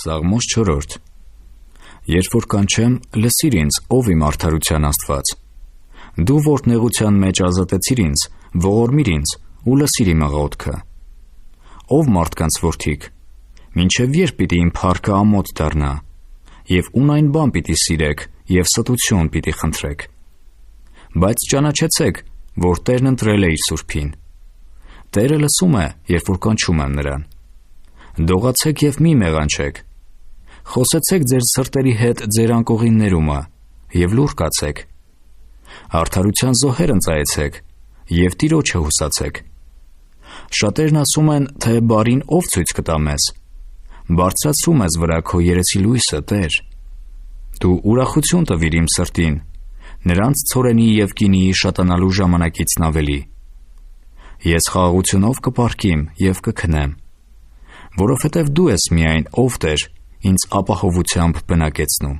Սաղմոս 4. Երբ որ կանչեմ, լսիր ինձ, ով իմ արդարության Աստված։ Դու, որ նեղության մեջ ազատեցիր ինձ, ողորմիր ինձ ու լսիր իմ աղոթքը։ Ով մարդկանց որդիք, մինչև երբ պիտի իմ փառքը ամոթ դառնա, և ունայն բան պիտի սիրեք և ստություն պիտի խնդրեք։ Բայց ճանաչեցեք, որ Տերն ընտրել է իր սուրբին։ Տերը լսում է, երբ որ կանչում եմ նրան։ Դողացեք և մի մեղանչեք։ Խոսեցեք ձեր սրտերի հետ ձեր անկողիններումը և լուռ կացեք։ Արդարության զոհեր ընծայեցեք և Տիրոջը հուսացեք։ Շատերն ասում են, թե բարին ով ցույց կտա մեզ։ Բարձրացրու մեզ վրա քո երեսի լույսը, Տեր։ Դու ուրախություն տվիր իմ սրտին, նրանց ցորենի և գինիի շատանալու ժամանակիցն ավելի։ Ես խաղաղությունով կպառկիմ և կքնեմ, որովհետև դու ես միայն, ով Տեր, ինձ ապահովությամբ բնակեցնում։